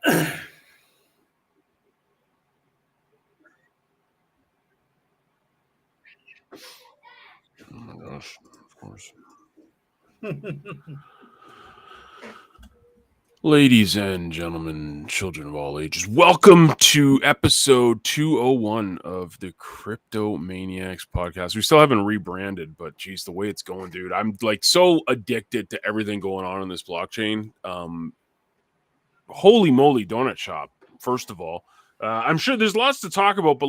Oh my gosh, of course. Ladies and gentlemen, children of all ages, welcome to episode 201 of the CryptoManiacs Podcast. We still haven't rebranded, but geez, the way it's going, dude, I'm like so addicted to everything going on in this blockchain. Holy moly, donut shop, first of all. I'm sure there's lots to talk about, but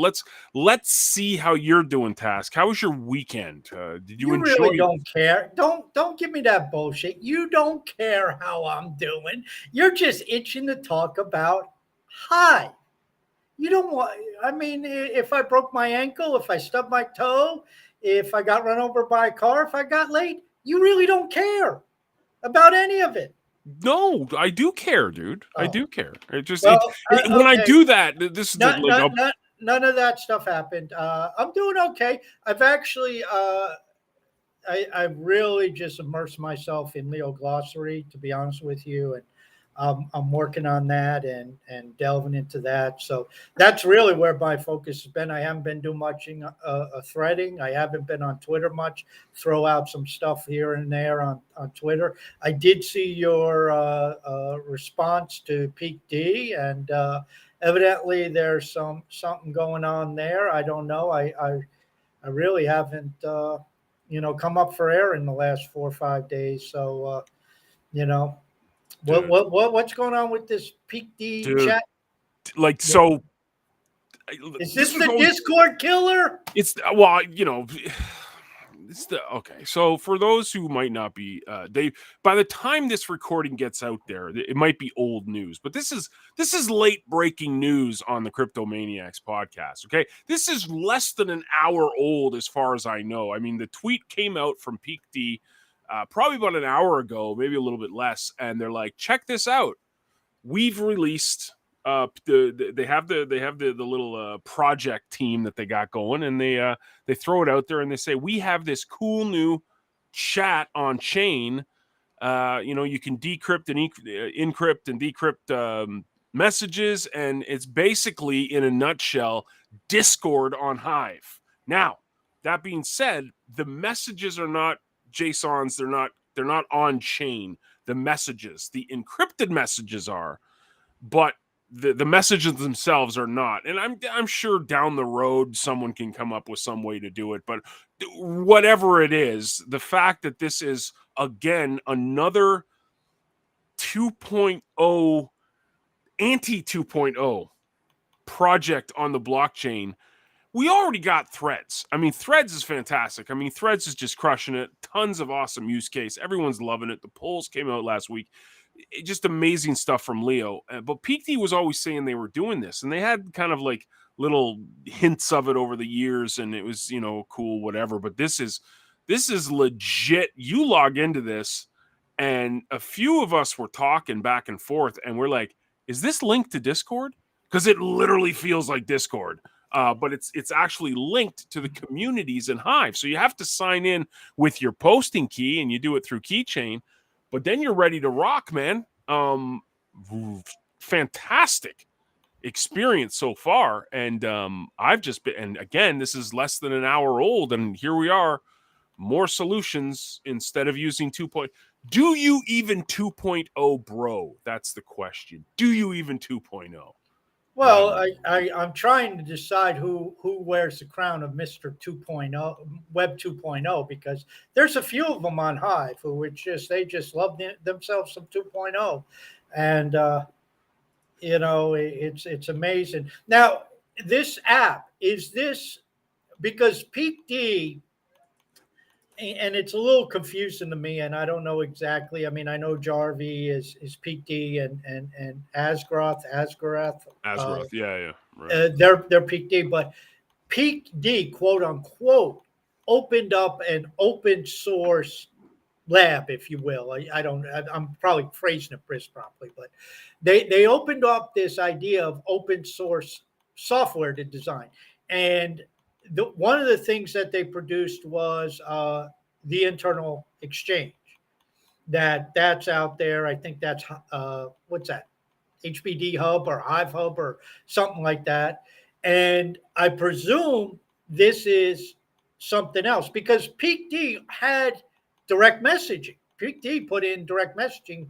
let's see how you're doing, Task. How was your weekend? Did you enjoy really it? don't care. Don't give me that bullshit. You don't care how I'm doing. You're just itching to talk about Hive. You don't want. I mean, if I broke my ankle, if I stubbed my toe, if I got run over by a car, if I got late, you really don't care about any of it. No, I do care, dude. I Oh. do care. It just Well, when I okay. do that, this is None, like none, none of that stuff happened. I'm doing okay. I've actually, I've really just immersed myself in Leo Glossary, to be honest with you, and I'm working on that and delving into that. So that's really where my focus has been. I haven't been doing much threading. I haven't been on Twitter much. Throw out some stuff here and there on Twitter. I did see your response to Peak D, and evidently there's something going on there. I don't know. I really haven't come up for air in the last 4 or 5 days. So Dude. what's going on with this Peak D Dude. chat? Like, so Is this the Discord killer? It's it's the okay. So for those who might not be, by the time this recording gets out there, it might be old news. But this is late breaking news on the CryptoManiacs podcast. Okay, this is less than an hour old as far as I know. I mean, the tweet came out from Peak D probably about an hour ago, maybe a little bit less, and they're like, check this out. We've released. They have the little project team that they got going, and they throw it out there and they say, we have this cool new chat on chain. You can decrypt and encrypt and decrypt messages, and it's basically, in a nutshell, Discord on Hive. Now, that being said, the messages are not JSONs. They're not on chain. The messages, the encrypted messages are, but the messages themselves are not. And I'm sure down the road someone can come up with some way to do it. But whatever it is, the fact that this is again another 2.0 anti 2.0 project on the blockchain. We already got Threads. I mean, Threads is fantastic. I mean, Threads is just crushing it. Tons of awesome use case. Everyone's loving it. The polls came out last week. Just amazing stuff from Leo. But Peak D was always saying they were doing this, and they had kind of like little hints of it over the years, and it was, cool, whatever. But this is legit. You log into this, and a few of us were talking back and forth, and we're like, is this linked to Discord? Because it literally feels like Discord. But it's actually linked to the communities in Hive. So you have to sign in with your posting key, and you do it through Keychain. But then you're ready to rock, man. Fantastic experience so far. And I've just been, and again, this is less than an hour old, and here we are, more solutions instead of using 2.0. Do you even 2.0, bro? That's the question. Do you even 2.0? Well, I'm trying to decide who wears the crown of Mr. 2.0, Web 2.0, because there's a few of them on Hive who they just love themselves some 2.0, and it's amazing. Now, this app, is this because Peak D, and it's a little confusing to me, and I don't know exactly. I mean, I know Jarvie is Peak D and Asgaroth, yeah, right. They're Peak D, but Peak D, quote unquote, opened up an open source lab, if you will. I'm probably phrasing it properly, but they opened up this idea of open source software to design, and one of the things that they produced was the internal exchange that's out there. I think that's what's that? HBD Hub or Hive Hub or something like that. And I presume this is something else because Peak D had direct messaging. Peak D put in direct messaging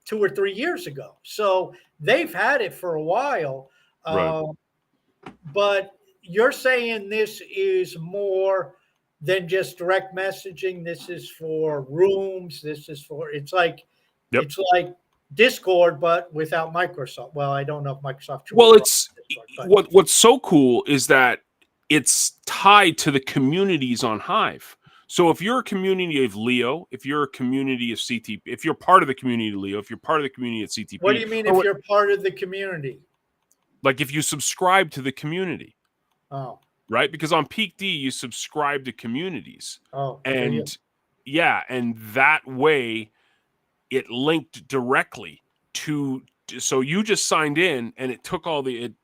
2 or 3 years ago. So they've had it for a while. Right. But you're saying this is more than just direct messaging. This is for rooms. This is for Yep. it's like Discord, but without Microsoft. Well, I don't know if Microsoft. Well, it's what's so cool is that it's tied to the communities on Hive. So if you're a community of Leo, if you're a community of CTP, if you're part of the community of Leo, if you're part of the community at CTP, What do you mean if you're part of the community? Like if you subscribe to the community, Oh, right? Because on Peak D you subscribe to communities, oh, and and that way it linked directly to. So you just signed in, and it took all the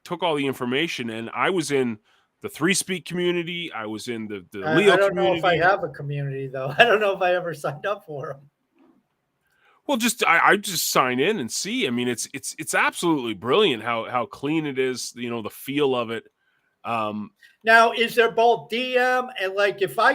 information, and I was in the 3Speak community. I was in the Leo community. I don't know if I have a community though. I don't know if I ever signed up for them. Well, I just sign in and see. I mean, it's absolutely brilliant how clean it is. You know, the feel of it. Now, is there both DM and like if I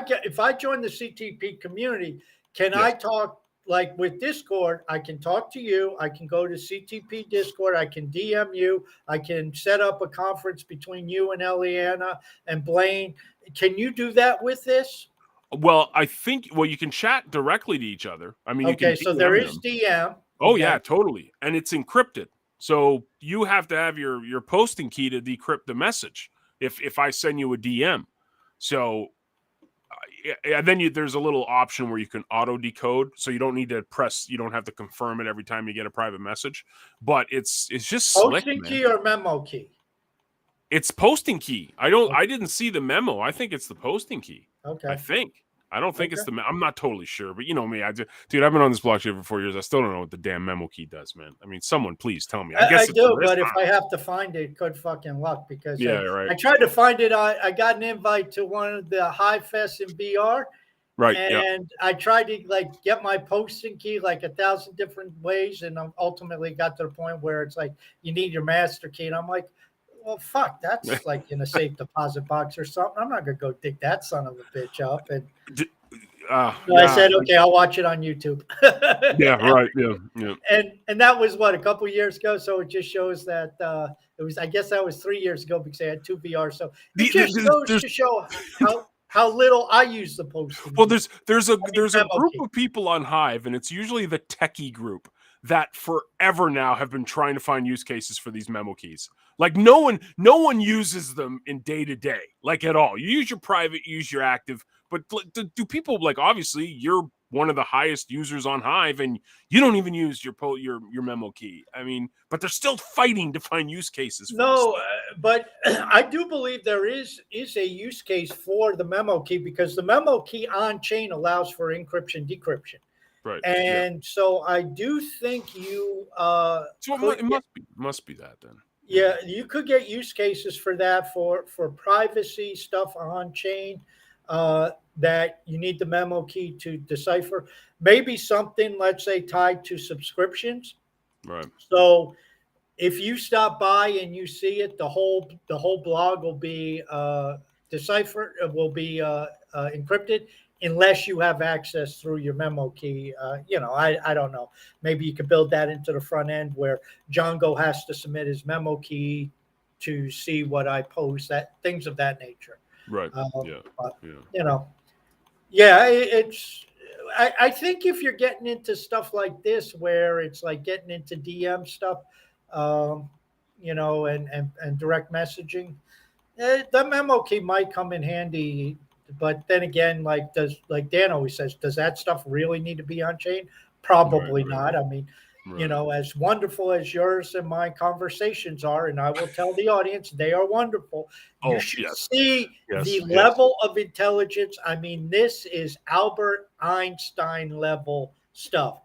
join the CTP community, can I talk like with Discord? I can talk to you. I can go to CTP Discord. I can DM you. I can set up a conference between you and Eliana and Blaine. Can you do that with this? Well, I think you can chat directly to each other. I mean, okay, you can so there is DM. Oh yeah, totally, and it's encrypted. So you have to have your posting key to decrypt the message. If I send you a DM, so and then there's a little option where you can auto decode, so you don't need to press. You don't have to confirm it every time you get a private message. But it's just posting slick, key or memo key. It's posting key. I didn't see the memo. I think it's the posting key. Okay. I don't think it's the. I'm not totally sure, but you know me. Dude, I've been on this blockchain for 4 years. I still don't know what the damn memo key does, man. I mean, someone please tell me. I guess I do, but if I have to find it, good fucking luck because right. I tried to find it. I got an invite to one of the Hive Fest in BR. Right. And I tried to like get my posting key like 1,000 different ways, and I ultimately got to the point where it's like you need your master key, and I'm like, well, fuck, that's like in a safe deposit box or something. I'm not gonna go dig that son of a bitch up. And so I said, okay, I'll watch it on YouTube. Yeah, right. Yeah. And that was what, a couple of years ago. So it just shows that it was. I guess that was 3 years ago because I had 2 VR. So it just goes to show how little I use the posting. Well, there's a group of people on Hive, and it's usually the techie group that forever now have been trying to find use cases for these memo keys. Like no one uses them in day to day, like at all. You use your private, you use your active, but do people like obviously you're one of the highest users on Hive, and you don't even use your memo key. I mean, but they're still fighting to find use cases. For but I do believe there is a use case for the memo key because the memo key on chain allows for encryption, decryption. Right. And so I do think you so it must be that then. Yeah, you could get use cases for that for privacy stuff on chain that you need the memo key to decipher. Maybe something, let's say, tied to subscriptions. Right. So if you stop by and you see it, the whole blog will be deciphered, will be encrypted, unless you have access through your memo key. I don't know. Maybe you could build that into the front end where Django has to submit his memo key to see what I post, that things of that nature. Right. It's. I think if you're getting into stuff like this, where it's like getting into DM stuff, and direct messaging, the memo key might come in handy. But then again, like Dan always says, does that stuff really need to be on chain? Probably not. I mean, as wonderful as yours and my conversations are, and I will tell the audience they are wonderful. You should see the level of intelligence. I mean, this is Albert Einstein level stuff.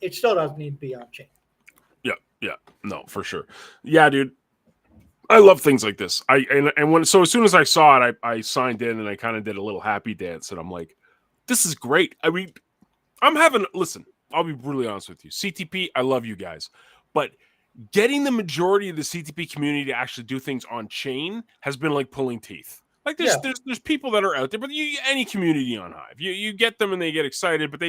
It still doesn't need to be on chain. Yeah, no, for sure. Yeah, dude. I love things like this. As soon as I saw it, I signed in and I kind of did a little happy dance, and I'm like, this is great. I mean, listen, I'll be brutally honest with you. CTP, I love you guys, but getting the majority of the CTP community to actually do things on chain has been like pulling teeth. Like there's people that are out there, but any community on Hive, you get them and they get excited, but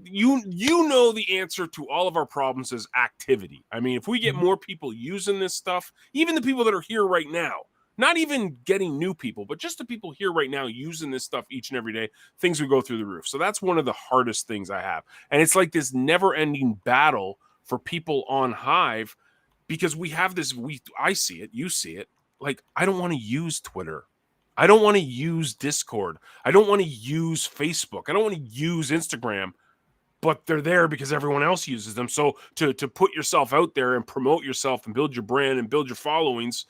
you know the answer to all of our problems is activity. I mean, if we get more people using this stuff, even the people that are here right now, not even getting new people, but just the people here right now using this stuff each and every day, things would go through the roof. So that's one of the hardest things I have. And it's like this never-ending battle for people on Hive, because we have this, I see it, you see it. Like, I don't want to use Twitter. I don't want to use Discord. I don't want to use Facebook. I don't want to use Instagram, but they're there because everyone else uses them. So to put yourself out there and promote yourself and build your brand and build your followings,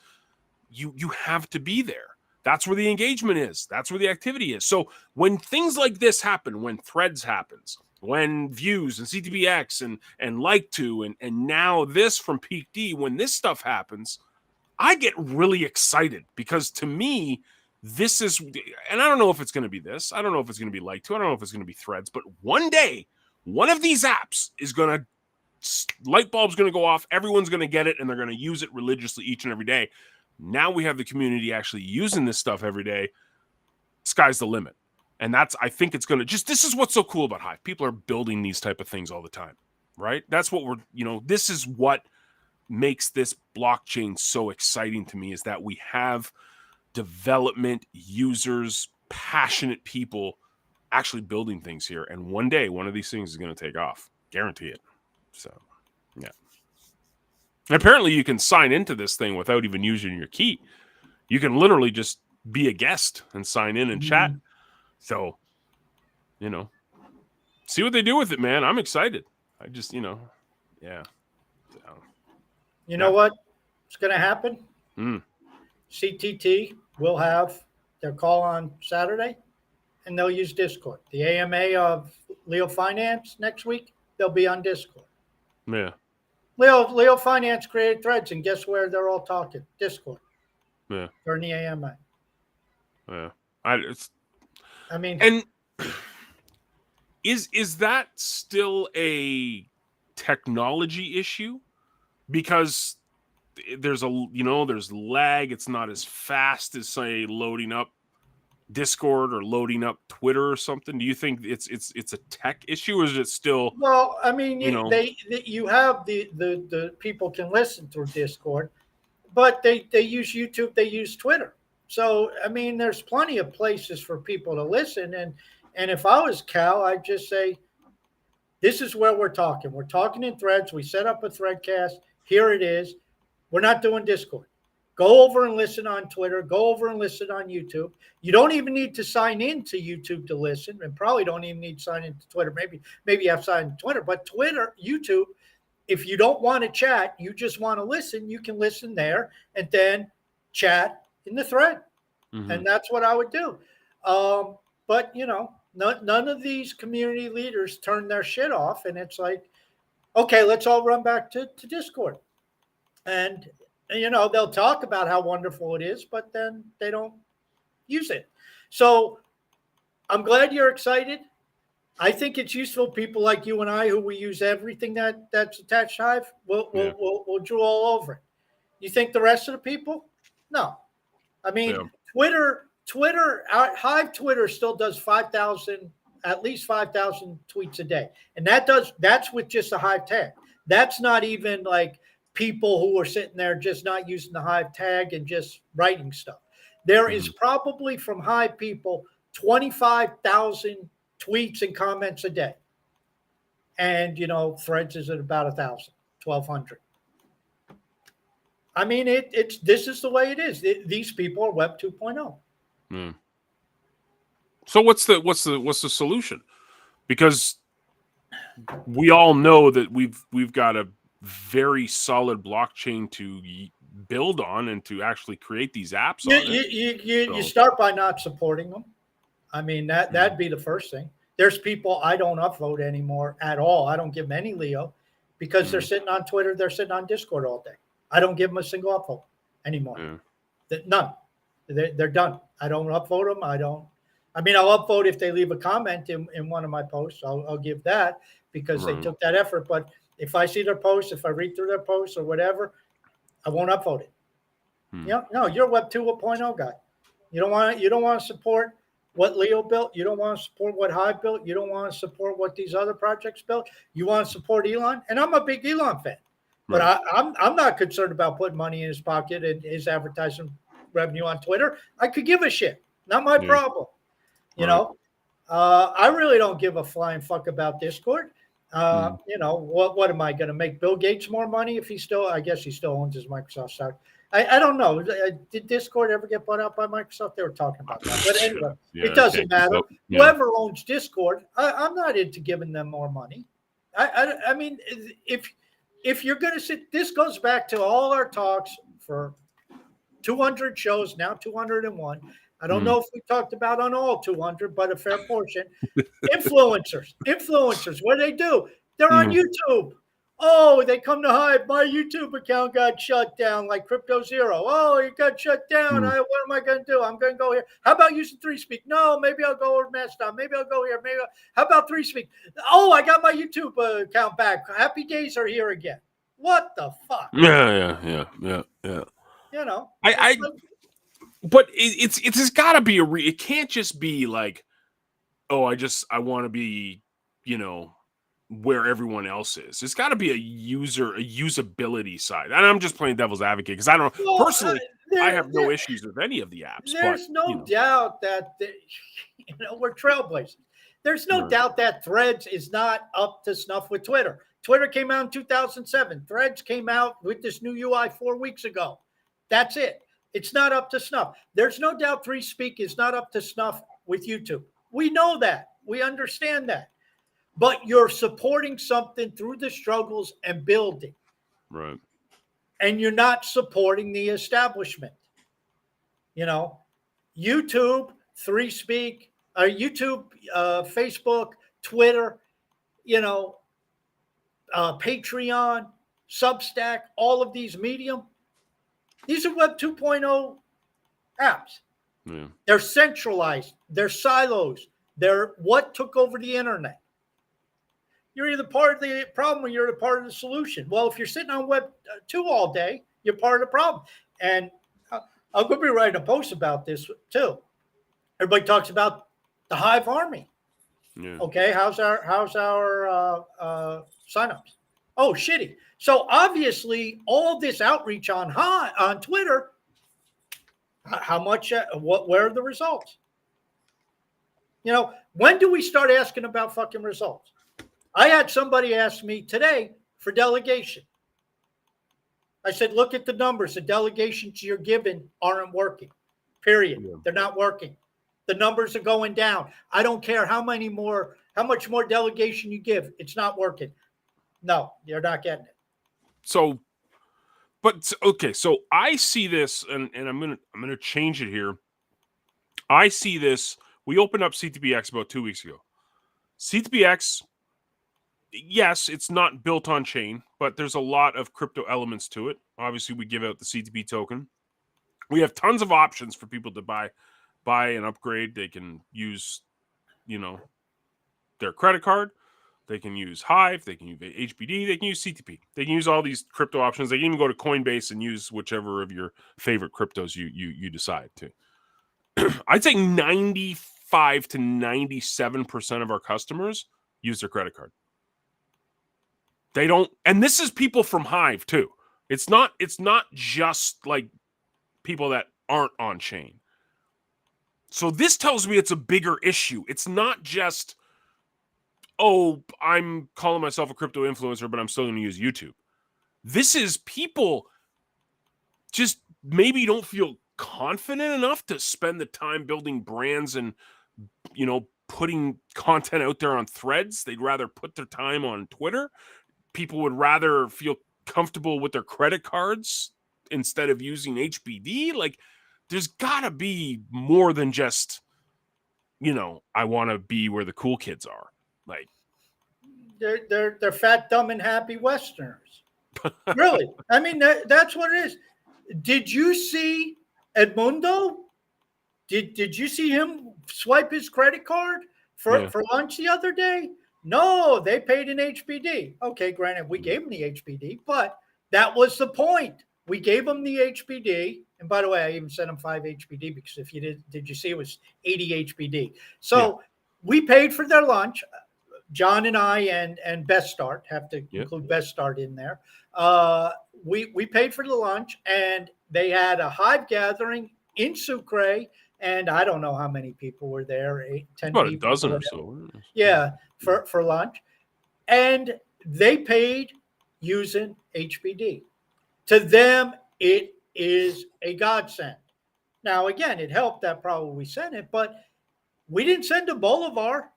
you have to be there. That's where the engagement is. That's where the activity is. So when things like this happen, when Threads happens, when Views and CTPX and Like2 and now this from Peak D, when this stuff happens, I get really excited, because to me, this is, and I don't know if it's going to be this. I don't know if it's going to be Like2. I don't know if it's going to be Threads, but one day, one of these apps is going to, light bulb's going to go off. Everyone's going to get it, and they're going to use it religiously each and every day. Now we have the community actually using this stuff every day. Sky's the limit. And I think it's going to this is what's so cool about Hive. People are building these type of things all the time, right? That's what this is what makes this blockchain so exciting to me, is that we have development users, passionate people actually building things here. And one day, one of these things is going to take off. Guarantee it. So, yeah. And apparently you can sign into this thing without even using your key. You can literally just be a guest and sign in and chat. So, see what they do with it, man. I'm excited. I just, yeah. So, you know what's going to happen? CTT will have their call on Saturday, and they'll use Discord. The AMA of Leo Finance next week, they'll be on Discord. Yeah. Leo Finance created Threads, and guess where they're all talking? Discord. Yeah. During the AMA. Yeah. And is that still a technology issue? Because there's there's lag. It's not as fast as, say, loading up Discord or loading up Twitter or something. Do you think it's a tech issue, or is it still? Well, I mean, you have the people can listen through Discord, but they use YouTube, they use Twitter. So I mean, there's plenty of places for people to listen. And if I was Cal, I'd just say, this is where we're talking. We're talking in Threads. We set up a Threadcast. Here it is. We're not doing Discord. Go over and listen on Twitter. Go over and listen on YouTube. You don't even need to sign in to YouTube to listen, and probably don't even need to sign into Twitter. Maybe you have signed into Twitter, but Twitter, YouTube, if you don't want to chat, you just want to listen, you can listen there and then chat in the thread. And that's what I would do. But, none of these community leaders turn their shit off, and it's like, okay, let's all run back to Discord. And they'll talk about how wonderful it is, but then they don't use it. So I'm glad you're excited. I think it's useful. People like you and I, who we use everything that's attached to Hive, we'll drool all over it. You think the rest of the people? No. I mean, Twitter, Hive Twitter still does at least 5,000 tweets a day. And that's with just a Hive tag. That's not even like people who are sitting there just not using the Hive tag and just writing stuff. There is probably from Hive people 25,000 tweets and comments a day. And, Threads is at about 1,000, 1,200. I mean, this is the way it is. These people are Web 2.0. So what's the solution? Because we all know that we've got a very solid blockchain to build on and to actually create these apps on it. You start by not supporting them. I mean, that'd be the first thing. There's people I don't upvote anymore at all. I don't give them any Leo because they're sitting on Twitter, they're sitting on Discord all day. I don't give them a single upvote anymore. None. They're done. I don't upvote them. I'll upvote if they leave a comment in one of my posts. I'll give that because they took that effort. But If I see their posts, if I read through their posts or whatever, I won't upvote it. No, you're a Web 2.0 guy. You don't want to support what Leo built. You don't want to support what Hive built. You don't want to support what these other projects built. You want to support Elon, and I'm a big Elon fan. But I'm not concerned about putting money in his pocket and his advertising revenue on Twitter. I could give a shit. Not my problem. You know, I really don't give a flying fuck about Discord. You know, what am I going to make Bill Gates more money if I guess he still owns his Microsoft stock. I don't know. Did Discord ever get bought out by Microsoft? They were talking about that. But anyway, it doesn't matter. Whoever owns Discord, I'm not into giving them more money. I mean, if you're going to sit, this goes back to all our talks for 200 shows, now 201. I don't know if we talked about on all 200, but a fair portion. Influencers, what do? They're on YouTube. Oh, they come to Hive. My YouTube account got shut down like Crypto Zero. Oh, it got shut down. What am I going to do? I'm going to go here. How about using 3Speak? No, maybe I'll go over Mastodon. Maybe I'll go here. How about 3Speak? Oh, I got my YouTube account back. Happy days are here again. What the fuck? Yeah. You know, but it's got to be it can't just be like, oh, I want to be, you know, where everyone else is. It's got to be a usability side. And I'm just playing devil's advocate because I don't personally. I have no issues with any of the apps. There's no doubt that we're trailblazers. There's no doubt that Threads is not up to snuff with Twitter. Twitter came out in 2007. Threads came out with this new UI 4 weeks ago. That's it. It's not up to snuff. There's no doubt 3Speak is not up to snuff with YouTube. We know that. We understand that. But you're supporting something through the struggles and building. Right. And you're not supporting the establishment. You know, YouTube, 3Speak, YouTube, Facebook, Twitter, you know, Patreon, Substack, all of these Medium. These are Web 2.0 apps. Yeah. They're centralized. They're silos. They're what took over the internet. You're either part of the problem or you're a part of the solution. Well, if you're sitting on Web 2 all day, you're part of the problem. And I'm going to be writing a post about this too. Everybody talks about the Hive Army. Yeah. Okay, how's our signups? Oh, shitty. So obviously, all this outreach on Twitter, how much? Where are the results? You know, when do we start asking about fucking results? I had somebody ask me today for delegation. I said, look at the numbers. The delegations you're given aren't working. Period. Yeah. They're not working. The numbers are going down. I don't care how much more delegation you give. It's not working. No, you're not getting it. So, but okay. So I see this, and I'm gonna change it here. I see this. We opened up CTBX about 2 weeks ago. CTBX, yes, it's not built on chain, but there's a lot of crypto elements to it. Obviously, we give out the CTB token. We have tons of options for people to buy and upgrade. They can use, you know, their credit card. They can use Hive. They can use HBD. They can use CTP. They can use all these crypto options. They can even go to Coinbase and use whichever of your favorite cryptos you decide to. I'd say 95 to 97% of our customers use their credit card. They don't, and this is people from Hive too. It's not just like people that aren't on chain. So this tells me it's a bigger issue. It's not just, oh, I'm calling myself a crypto influencer, but I'm still going to use YouTube. This is people just maybe don't feel confident enough to spend the time building brands and, you know, putting content out there on Threads. They'd rather put their time on Twitter. People would rather feel comfortable with their credit cards instead of using HBD. Like, there's got to be more than just, you know, I want to be where the cool kids are. Like, they're fat, dumb, and happy Westerners. Really, I mean that's what it is. Did you see Edmundo? Did you see him swipe his credit card for lunch the other day? No, they paid an HBD. Okay, granted, we gave them the HBD, but that was the point. We gave them the HBD. And by the way, I even sent them 5 HBD because if you did you see it was 80 HBD. So we paid for their lunch. John and I and Best Start have to include Best Start in there. We paid for the lunch, and they had a hive gathering in Sucre, and I don't know how many people were there, 10 about people. a dozen or so. Yeah, for lunch. And they paid using HBD. To them, it is a godsend. Now, again, it helped that probably we sent it, but we didn't send a Bolivar.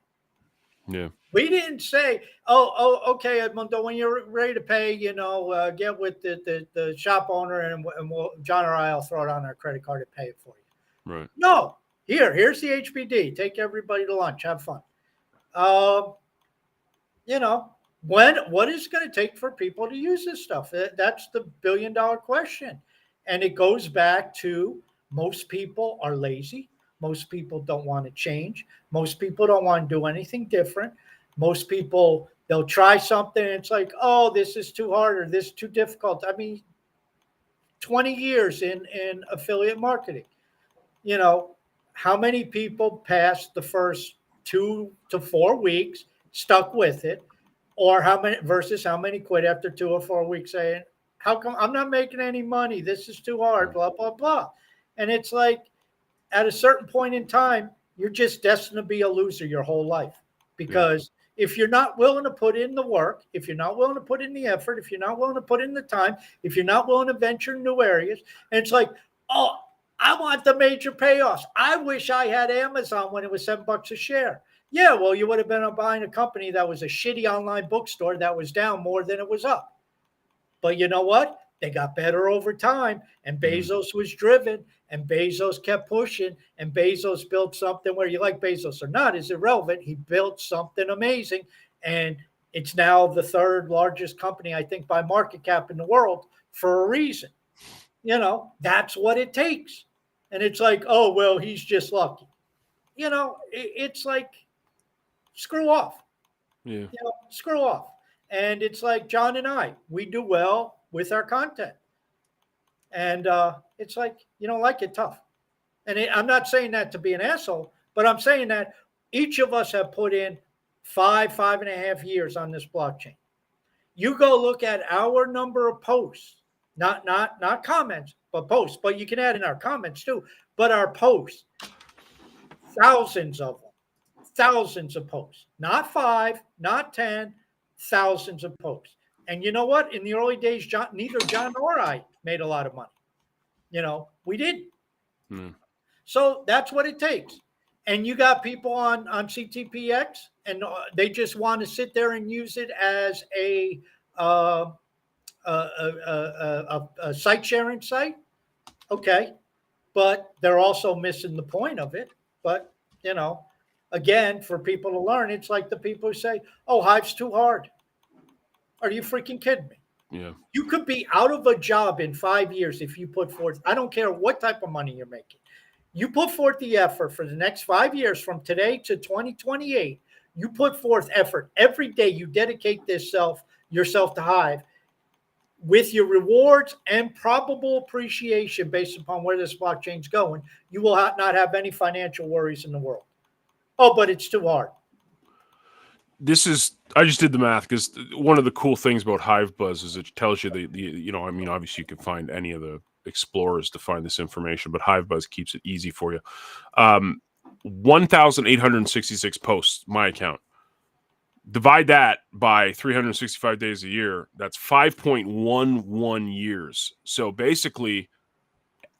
Yeah. We didn't say, oh, okay, Edmundo, when you're ready to pay, get with the shop owner and John or I'll throw it on our credit card and pay it for you. Right. No, here's the HBD. Take everybody to lunch. Have fun. What is it going to take for people to use this stuff? That's the billion-dollar question. And it goes back to most people are lazy. Most people don't want to change. Most people don't want to do anything different. Most people, they'll try something and it's like, oh, this is too hard or this is too difficult. I mean, 20 years in affiliate marketing. How many people passed the first 2 to 4 weeks, stuck with it, or how many quit after 2 or 4 weeks saying, how come I'm not making any money? This is too hard, blah, blah, blah. And it's like, at a certain point in time, you're just destined to be a loser your whole life. Because if you're not willing to put in the work, if you're not willing to put in the effort, if you're not willing to put in the time, if you're not willing to venture in new areas, and it's like, oh, I want the major payoffs. I wish I had Amazon when it was $7 a share. Yeah, well, you would have been buying a company that was a shitty online bookstore that was down more than it was up. But you know what? They got better over time, and Bezos was driven, and Bezos kept pushing, and Bezos built something where you like Bezos or not is irrelevant. He built something amazing, and it's now the 3rd largest company, I think, by market cap in the world for a reason. That's what it takes. And it's like, oh, well, he's just lucky. It's like, screw off. Yeah. Screw off. And it's like John and I, we do well with our content. And it's like, you don't like it, tough. And I'm not saying that to be an asshole, but I'm saying that each of us have put in 5.5 years on this blockchain. You go look at our number of posts, not comments, but posts. But you can add in our comments too. But our posts, thousands of them, thousands of posts, not 5, not 10, thousands of posts. And you know what? In the early days, neither John nor I made a lot of money. We didn't. So that's what it takes. And you got people on CTPX, and they just want to sit there and use it as a site sharing site. Okay, but they're also missing the point of it. But again, for people to learn, it's like the people who say, "Oh, Hive's too hard." Are you freaking kidding me? Yeah. You could be out of a job in 5 years if you put forth, I don't care what type of money you're making. You put forth the effort for the next 5 years from today to 2028. You put forth effort every day. You dedicate yourself to Hive with your rewards and probable appreciation based upon where this blockchain's going. You will not have any financial worries in the world. Oh, but it's too hard. I just did the math because one of the cool things about HiveBuzz is it tells you obviously you can find any of the explorers to find this information, but HiveBuzz keeps it easy for you. 1,866 posts, my account. Divide that by 365 days a year. That's 5.11 years. So basically,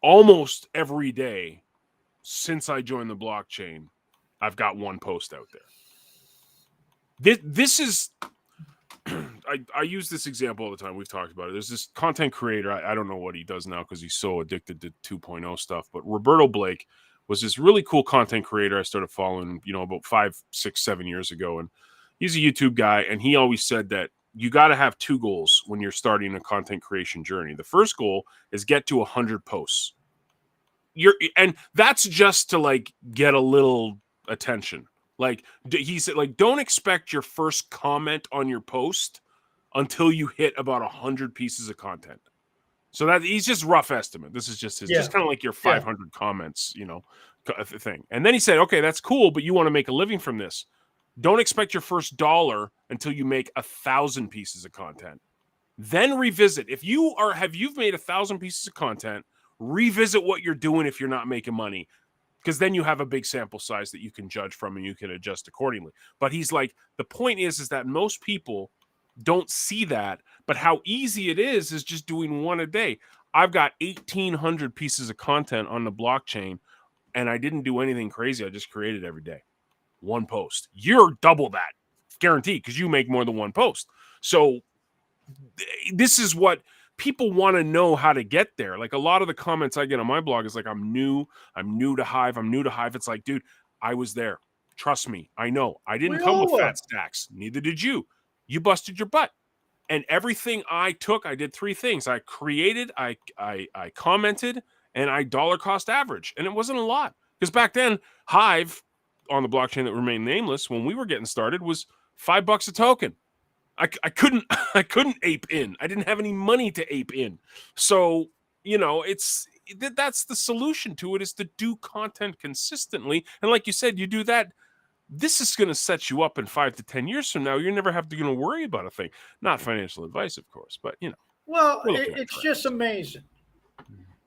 almost every day since I joined the blockchain, I've got one post out there. This is, I use this example all the time. We've talked about it. There's this content creator. I don't know what he does now because he's so addicted to 2.0 stuff. But Roberto Blake was this really cool content creator I started following, about 5, 6, 7 years ago. And he's a YouTube guy. And he always said that you got to have 2 goals when you're starting a content creation journey. The first goal is get to 100 posts. And that's just to get a little attention. Like he said, like, don't expect your first comment on your post until you hit about 100 pieces of content. So that he's just rough estimate. This is just his, just kind of like your 500 comments, thing. And then he said, okay, that's cool, but you want to make a living from this. Don't expect your first dollar until you make 1,000 pieces of content. Then revisit. If you've made 1,000 pieces of content, revisit what you're doing if you're not making money, because then you have a big sample size that you can judge from and you can adjust accordingly. But he's like, the point is that most people don't see that, but how easy it is just doing one a day. I've got 1,800 pieces of content on the blockchain, and I didn't do anything crazy. I just created every day. One post. You're double that, guaranteed, because you make more than one post. So this is what people want to know, how to get there. Like, a lot of the comments I get on my blog is like, I'm new to Hive. It's like, dude, I was there. Trust me. I know. I didn't come with fat stacks. Neither did you. You busted your butt. And everything I took, I did 3 things. I created, I commented, and I dollar cost average. And it wasn't a lot. Because back then, Hive on the blockchain that remained nameless when we were getting started was $5 a token. I couldn't ape in. I didn't have any money to ape in. So, that's the solution to it, is to do content consistently. And like you said, you do that, this is going to set you up in 5 to 10 years from now. You're never going to worry about a thing. Not financial advice, of course, but Well, it's just amazing.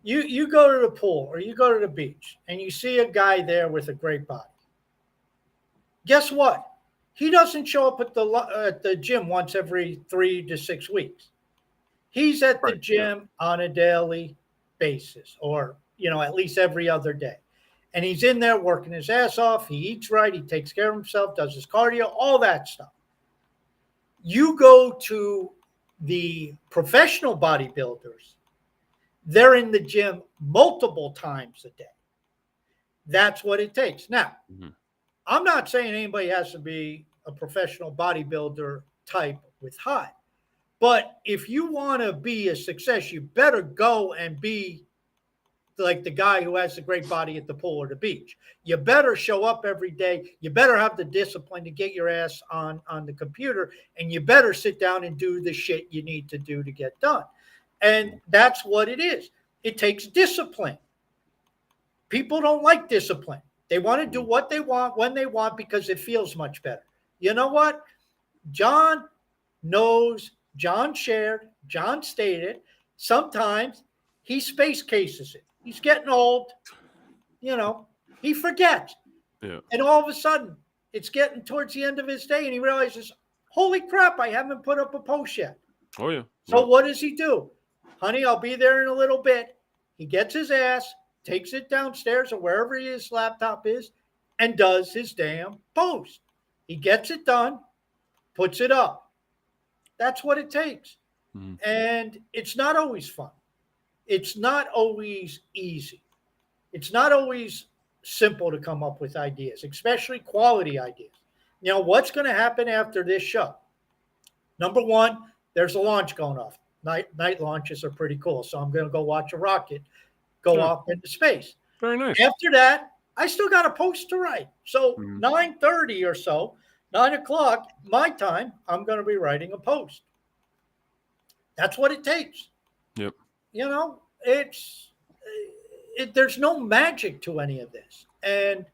You go to the pool or you go to the beach and you see a guy there with a great body. Guess what? He doesn't show up at the gym once every 3 to 6 weeks. He's at the gym on a daily basis, or at least every other day. And he's in there working his ass off. He eats right. He takes care of himself, does his cardio, all that stuff. You go to the professional bodybuilders, they're in the gym multiple times a day. That's what it takes. Now, I'm not saying anybody has to be a professional bodybuilder type with Hive. But if you want to be a success, you better go and be like the guy who has the great body at the pool or the beach. You better show up every day. You better have the discipline to get your ass on the computer, and you better sit down and do the shit you need to do to get done. And that's what it is. It takes discipline. People don't like discipline. They want to do what they want when they want because it feels much better. You know what? John knows, John shared, John stated, sometimes he space cases it. He's getting old, he forgets. Yeah. And all of a sudden, it's getting towards the end of his day, and he realizes, holy crap, I haven't put up a post yet. Oh, yeah. So what does he do? Honey, I'll be there in a little bit. He gets his ass, takes it downstairs or wherever his laptop is, and does his damn post. He gets it done, puts it up. That's what it takes. And it's not always fun. It's not always easy. It's not always simple to come up with ideas, especially quality ideas. What's going to happen after this show? Number one, there's a launch going off. Night launches are pretty cool. So I'm going to go watch a rocket go off into space. Very nice. After that, I still got a post to write. So 9:30 or so, 9 o'clock, my time, I'm going to be writing a post. That's what it takes. Yep. There's no magic to any of this. And,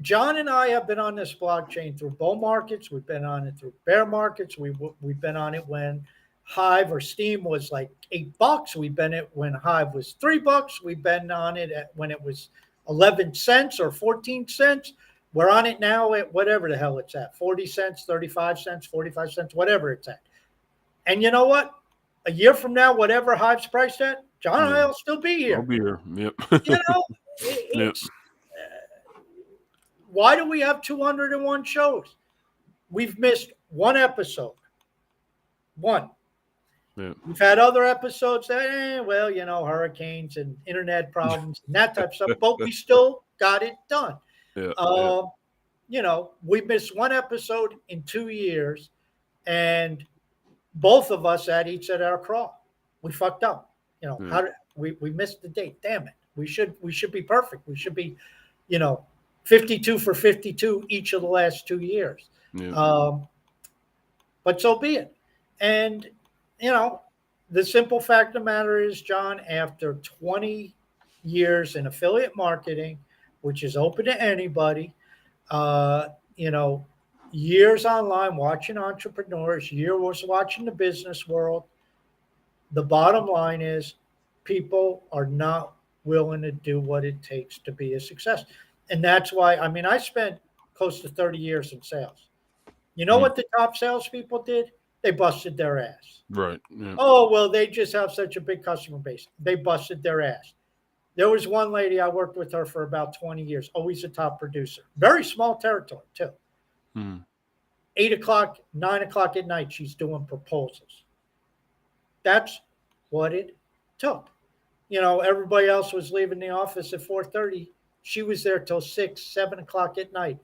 John and I have been on this blockchain through bull markets. We've been on it through bear markets. We've been on it when Hive or Steam was like $8. We've been it when Hive was $3. We've been on it when it was 11 cents or 14 cents. We're on it now at whatever the hell it's at, 40 cents, 35 cents, 45 cents, whatever it's at. And you know what? A year from now, whatever Hive's priced at, John and I will still be here. I'll be here. Yep. Why do we have 201 shows? We've missed one episode. One. Yeah. We've had other episodes that, hurricanes and internet problems and that type of stuff, but we still got it done. Yeah. We missed one episode in 2 years, and both of us had each at our crawl. We fucked up. How did we missed the date? Damn it. We should be perfect. We should be, 52 for 52 each of the last 2 years. Yeah. But so be it. And, the simple fact of the matter is, John, after 20 years in affiliate marketing, which is open to anybody, uh, you know, years online watching entrepreneurs, years watching the business world, the bottom line is people are not willing to do what it takes to be a success. And that's why, I spent close to 30 years in sales. You know what the top salespeople did? They busted their ass. Right. Yeah. Oh, well, they just have such a big customer base. They busted their ass. There was one lady, I worked with her for about 20 years, always a top producer. Very small territory, too. Mm. 8 o'clock, 9 o'clock at night, she's doing proposals. That's what it took. Everybody else was leaving the office at 4:30. She was there till 6, 7 o'clock at night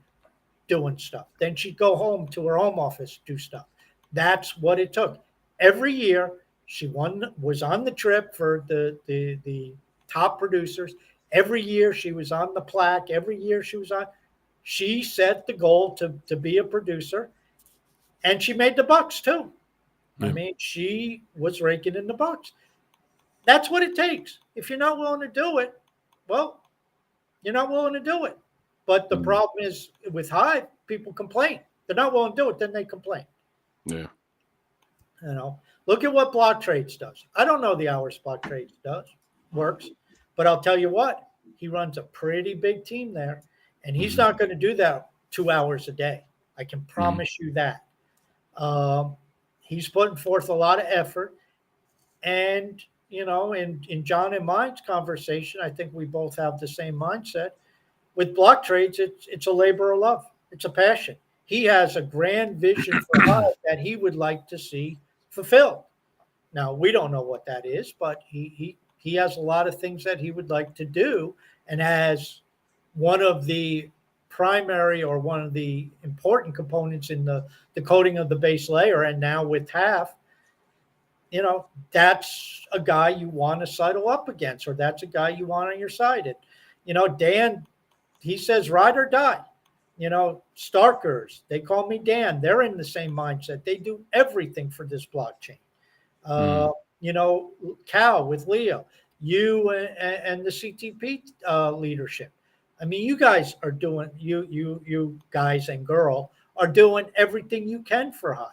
doing stuff. Then she'd go home to her home office, do stuff. That's what it took. Every year, she was on the trip for the top producers. Every year, she was on the plaque. Every year, she set the goal to be a producer, and she made the bucks too. Yeah. She was raking in the bucks. That's what it takes. If you're not willing to do it, well, you're not willing to do it. But the problem is with Hive, people complain. They're not willing to do it, then they complain. Yeah. Look at what Block Trades does. I don't know the hours Block Trades works, but I'll tell you what, he runs a pretty big team there, and he's not going to do that 2 hours a day. I can promise you that. He's putting forth a lot of effort, and in John and mine's conversation, I think we both have the same mindset. With Block Trades, it's a labor of love. It's a passion. He has a grand vision for Hive that he would like to see fulfilled. Now, we don't know what that is, but he has a lot of things that he would like to do, and as one of the primary or one of the important components in the coding of the base layer, and now with Half, that's a guy you want to sidle up against, or that's a guy you want on your side. And, Dan, he says ride or die. Starkers, they call me Dan. They're in the same mindset. They do everything for this blockchain. Cal with Leo, you and the CTP leadership. You guys are doing, you guys and girl are doing everything you can for Hive.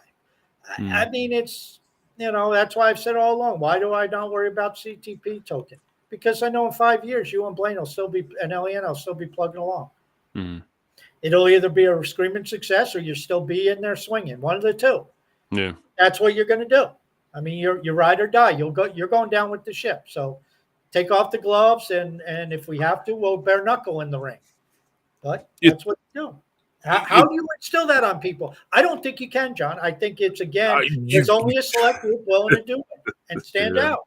It's, that's why I've said all along, why do I not worry about CTP token? Because I know in 5 years, you and Blaine will still be, and Eliana will still be plugging along. It'll either be a screaming success or you'll still be in there swinging, one of the two. Yeah. That's what you're going to do. You're ride or die. You're going down with the ship. So take off the gloves, and if we have to, we'll bare knuckle in the ring. But that's what you do. How do you instill that on people? I don't think you can, John. I think it's, again, there's only a select group willing to do it and stand out.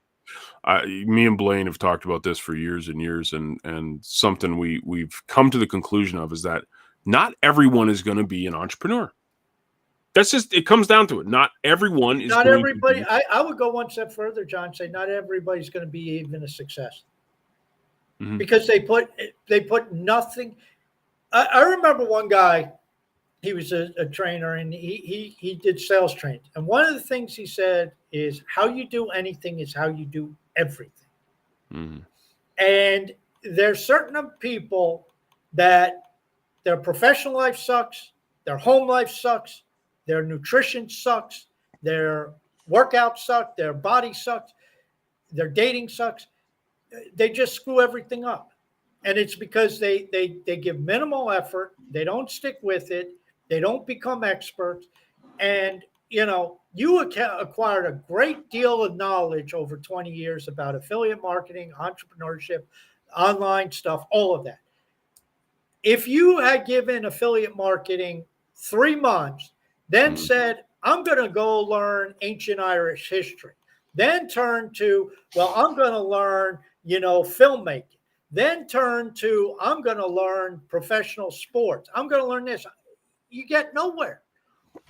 Me and Blaine have talked about this for years and years, and something we've come to the conclusion of is that not everyone is going to be an entrepreneur. That's just, it comes down to it. Not everyone is. Not everybody. I would go one step further, John. Say not everybody's going to be even a success, because they put nothing. I remember one guy. He was a trainer, and he did sales training. And one of the things he said is, how you do anything is how you do everything. And there's certain people that their professional life sucks, their home life sucks, their nutrition sucks, their workout sucks, their body sucks, their dating sucks. They just screw everything up. And it's because they give minimal effort. They don't stick with it. They don't become experts. And, you acquired a great deal of knowledge over 20 years about affiliate marketing, entrepreneurship, online stuff, all of that. If you had given affiliate marketing 3 months, then said, I'm going to go learn ancient Irish history, then turn to, well, I'm going to learn, filmmaking, then turn to, I'm going to learn professional sports, I'm going to learn this, you get nowhere.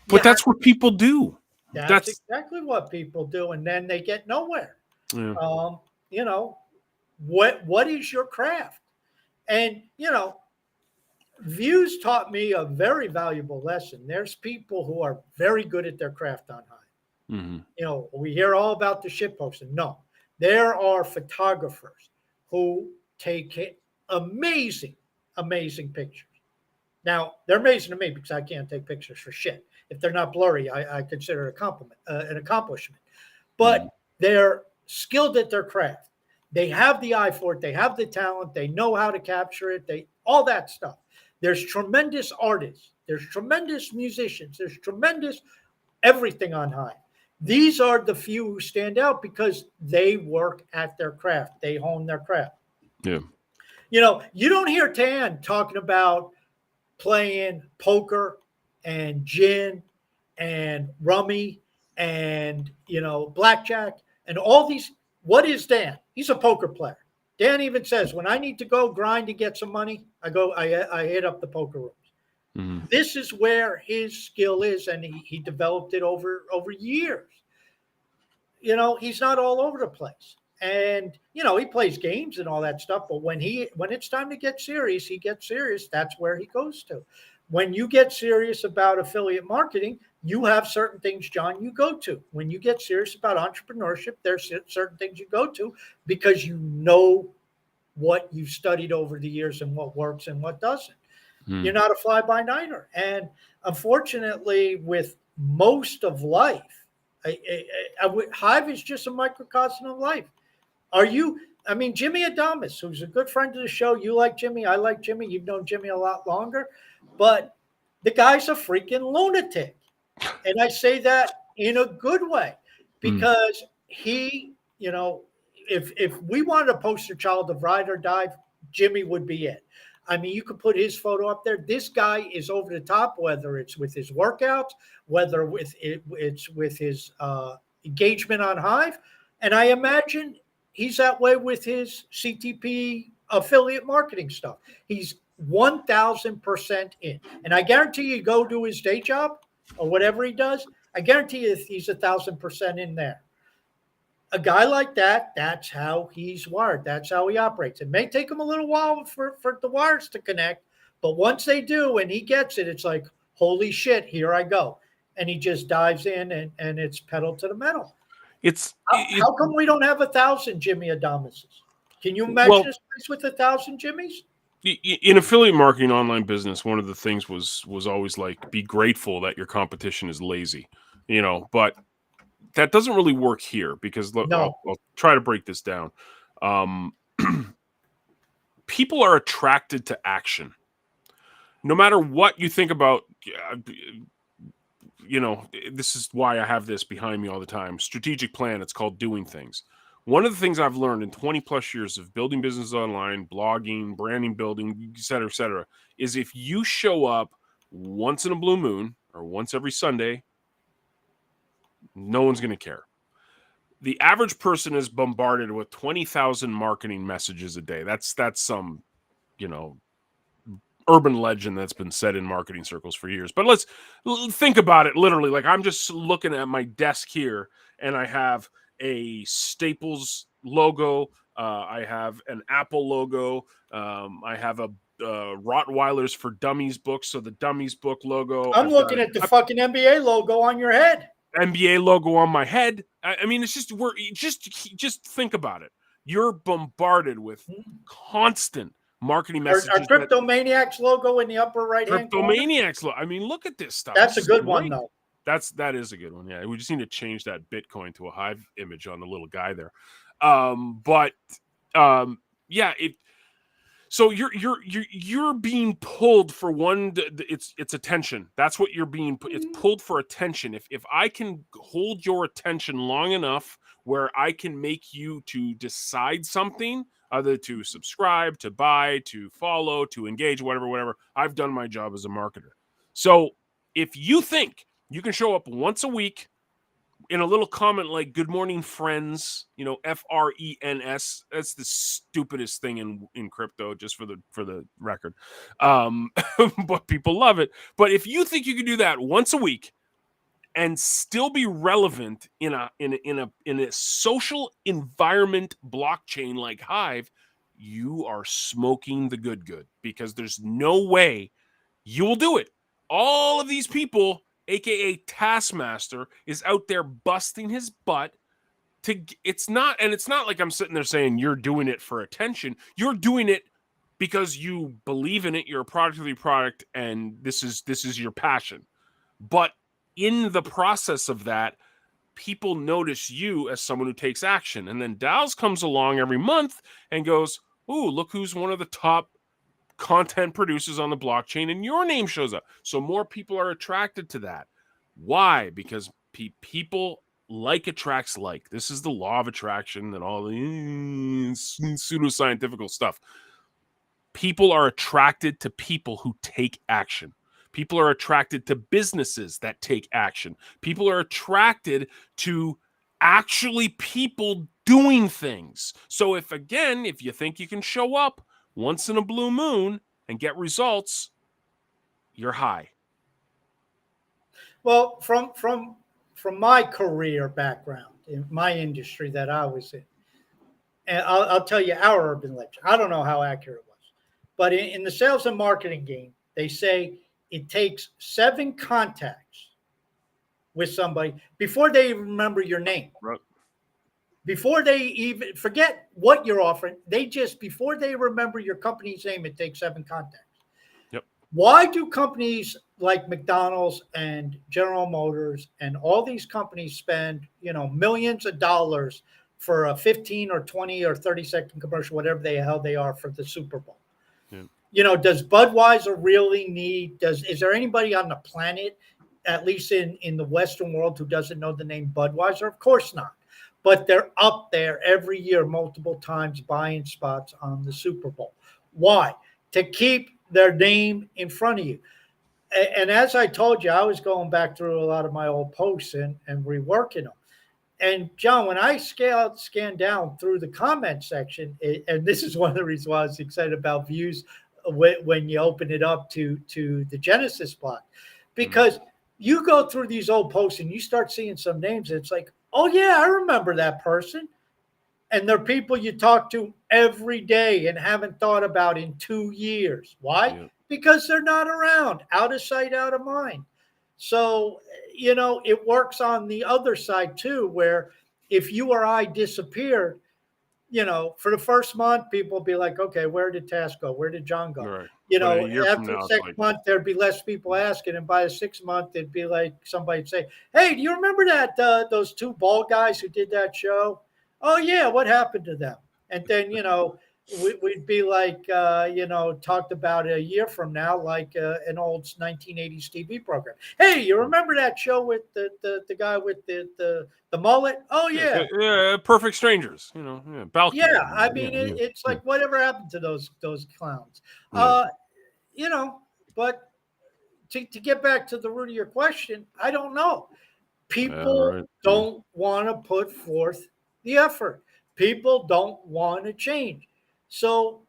But that's what people do. That's exactly what people do, and then they get nowhere. Yeah. What is your craft? And views taught me a very valuable lesson. There's people who are very good at their craft on Hive. Mm-hmm. You know, we hear all about the shit posting. No, there are photographers who take amazing, amazing pictures. Now, they're amazing to me because I can't take pictures for shit. If they're not blurry, I consider it a compliment, an accomplishment. But they're skilled at their craft. They have the eye for it. They have the talent. They know how to capture it. All that stuff. There's tremendous artists. There's tremendous musicians. There's tremendous everything on Hive. These are the few who stand out because they work at their craft. They hone their craft. Yeah. You know, you don't hear Tan talking about playing poker and gin and rummy and, you know, blackjack and all these. What is Dan? He's a poker player. Dan even says, when I need to go grind to get some money, I hit up the poker rooms. Mm-hmm. This is where his skill is, and he developed it over years. You know, he's not all over the place. And, you know, he plays games and all that stuff, but when it's time to get serious, he gets serious. That's where he goes to. When you get serious about affiliate marketing, you have certain things, John, you go to. When you get serious about entrepreneurship, there's certain things you go to because you know what you've studied over the years and what works and what doesn't. You're not a fly-by-nighter. And unfortunately, with most of life, Hive is just a microcosm of life. Jimmy Adamas, who's a good friend of the show. You like Jimmy. I like Jimmy. You've known Jimmy a lot longer. But the guy's a freaking lunatic. And I say that in a good way because he, you know, if we wanted a poster child of Ride or Die, Jimmy would be it. I mean, you could put his photo up there. This guy is over the top, whether it's with his workouts, whether it's with his engagement on Hive. And I imagine he's that way with his CTP affiliate marketing stuff. He's 1,000% in. And I guarantee you go do his day job or whatever he does, I guarantee you he's 1,000% in there. A guy like that, that's how he's wired. That's how he operates. It may take him a little while for the wires to connect, but once they do and he gets it, it's like, holy shit, here I go. And he just dives in and it's pedal to the metal. How come we don't have 1,000 Jimmy Adamases? Can you imagine a space with 1,000 Jimmys? In affiliate marketing, online business, one of the things was always like, be grateful that your competition is lazy, you know, but that doesn't really work here because I'll try to break this down. People are attracted to action. No matter what you think about, you know, this is why I have this behind me all the time. Strategic plan. It's called doing things. One of the things I've learned in 20 plus years of building business online, blogging, branding, building, et cetera, is if you show up once in a blue moon or once every Sunday, no one's going to care. The average person is bombarded with 20,000 marketing messages a day. That's some, you know, urban legend that's been said in marketing circles for years. But let's think about it literally. Like, I'm just looking at my desk here and I have a Staples logo. I have an Apple logo. I have a Rottweilers for Dummies book. So the Dummies book logo. I'm looking at the fucking NBA logo on your head. NBA logo on my head. I mean, it's just just think about it. You're bombarded with constant marketing messages. Our CryptoManiacs logo in the upper right hand corner. CryptoManiacs logo. I mean, look at this stuff. That's a good one, though. That is a good one. Yeah, we just need to change that Bitcoin to a Hive image on the little guy there. Yeah. So you're being pulled for one. It's attention. That's what you're being. It's pulled for attention. If I can hold your attention long enough where I can make you to decide something, either to subscribe, to buy, to follow, to engage, whatever, I've done my job as a marketer. So if you think you can show up once a week in a little comment like "Good morning, friends," you know, FRENS. That's the stupidest thing in crypto, just for the record. But people love it. But if you think you can do that once a week and still be relevant in a social environment blockchain like Hive, you are smoking the good, because there's no way you will do it. All of these people, aka Taskmaster, is out there busting his butt it's not like I'm sitting there saying you're doing it for attention. You're doing it because you believe in it. You're a product of the product, and this is your passion. But in the process of that, people notice you as someone who takes action. And then Dow's comes along every month and goes, "Ooh, look who's one of the top content producers on the blockchain," and your name shows up. So more people are attracted to that. Why? Because people like attracts like. This is the law of attraction and all the pseudoscientific stuff. People are attracted to people who take action. People are attracted to businesses that take action. People are attracted to actually people doing things. So if you think you can show up once in a blue moon and get results, you're high. Well, from my career background in my industry that I was in, and I'll tell you our urban legend. I don't know how accurate it was, but in the sales and marketing game, they say it takes 7 contacts with somebody before they remember your name. Right. Before they even forget what you're offering, before they remember your company's name, it takes 7 contacts. Yep. Why do companies like McDonald's and General Motors and all these companies spend, millions of dollars for a 15 or 20 or 30-second commercial, whatever the hell they are, for the Super Bowl? Yeah. Does Budweiser really is there anybody on the planet, at least in the Western world, who doesn't know the name Budweiser? Of course not. But they're up there every year, multiple times, buying spots on the Super Bowl. Why? To keep their name in front of you. And as I told you, I was going back through a lot of my old posts and reworking them. And John, when I scan down through the comment section, and this is one of the reasons why I was excited about views when you open it up to the Genesis block, because you go through these old posts and you start seeing some names, and it's like, oh yeah, I remember that person. And they're people you talk to every day and haven't thought about in 2 years. Why? Yeah. Because they're not around, out of sight, out of mind. So, it works on the other side too, where if you or I disappeared, for the first month, people will be like, okay, where did Task go? Where did John go? Right. After the second month, there'd be less people asking. And by the 6th month, it'd be like somebody'd say, hey, do you remember that those 2 bald guys who did that show? Oh, yeah, what happened to them? And then, we'd be like, talked about a year from now, like an old 1980s TV program. Hey, you remember that show with the guy with the mullet? Oh, yeah. Perfect Strangers, balcony. Yeah, I mean, it's like, whatever happened to those clowns? Yeah. But to get back to the root of your question, I don't know. People don't want to put forth the effort. People don't want to change. So,